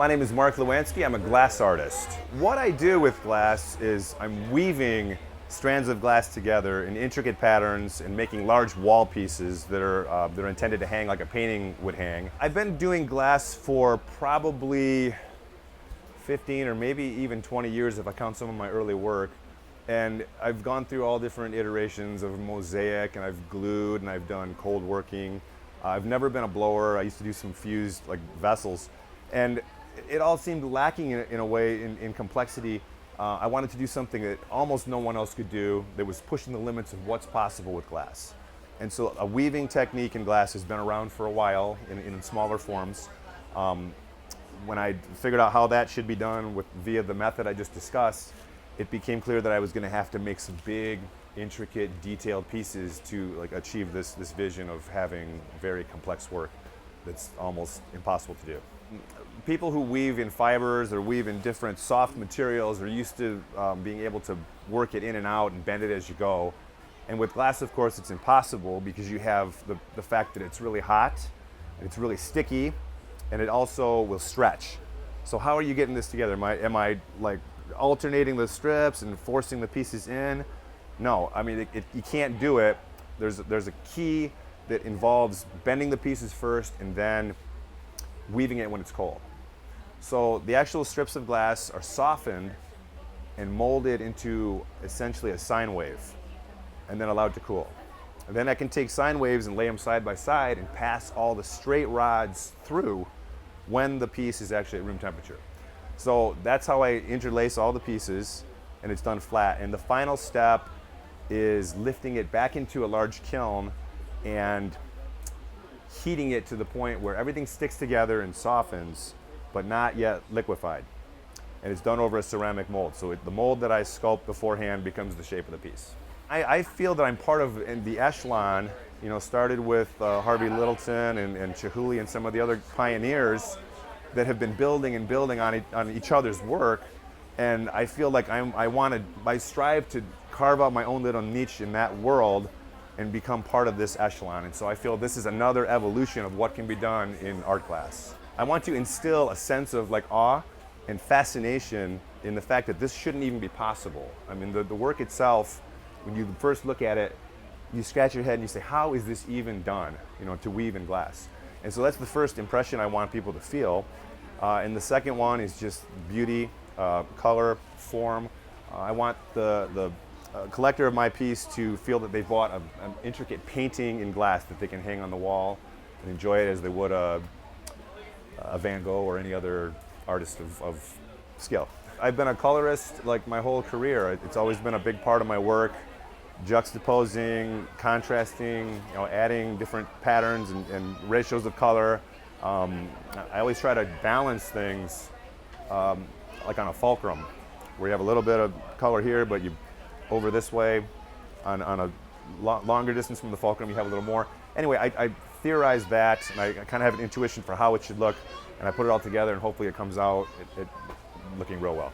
My name is Mark Lewanski. I'm a glass artist. What I do with glass is I'm weaving strands of glass together in intricate patterns and making large wall pieces that are intended to hang like a painting would hang. I've been doing glass for probably 15 or maybe even 20 years if I count some of my early work. And I've gone through all different iterations of mosaic, and I've glued, and I've done cold working. I've never been a blower. I used to do some fused like vessels. And it all seemed lacking in a way in complexity. I wanted to do something that almost no one else could do, that was pushing the limits of what's possible with glass. And so a weaving technique in glass has been around for a while in smaller forms. When I figured out how that should be done via the method I just discussed, it became clear that I was going to have to make some big, intricate, detailed pieces to achieve this vision of having very complex work that's almost impossible to do. People who weave in fibers or weave in different soft materials are used to being able to work it in and out and bend it as you go. And with glass, of course, it's impossible because you have the fact that it's really hot, and it's really sticky, and it also will stretch. So how are you getting this together? Am I like alternating the strips and forcing the pieces in? No, I mean, you can't do it. There's a key that involves bending the pieces first and then weaving it when it's cold. So the actual strips of glass are softened and molded into essentially a sine wave and then allowed to cool. And then I can take sine waves and lay them side by side and pass all the straight rods through when the piece is actually at room temperature. So that's how I interlace all the pieces, and it's done flat. And the final step is lifting it back into a large kiln and heating it to the point where everything sticks together and softens, but not yet liquefied. And it's done over a ceramic mold. So the mold that I sculpt beforehand becomes the shape of the piece. I feel that I'm part of the echelon, started with Harvey Littleton and Chihuly and some of the other pioneers that have been building and building on each other's work. And I feel like I strive to carve out my own little niche in that world and become part of this echelon. And so I feel this is another evolution of what can be done in art class. I want to instill a sense of awe and fascination in the fact that this shouldn't even be possible. I mean, the work itself, when you first look at it, you scratch your head and you say, how is this even done, to weave in glass? And so that's the first impression I want people to feel. And the second one is just beauty, color, form. I want the collector of my piece to feel that they bought an intricate painting in glass that they can hang on the wall and enjoy it as they would a Van Gogh or any other artist of skill. I've been a colorist my whole career. It's always been a big part of my work, juxtaposing, contrasting, adding different patterns and ratios of color. I always try to balance things like on a fulcrum, where you have a little bit of color here, but you over this way, on a longer distance from the fulcrum, you have a little more. Anyway, I theorize that, and I kind of have an intuition for how it should look, and I put it all together, and hopefully it comes out looking real well.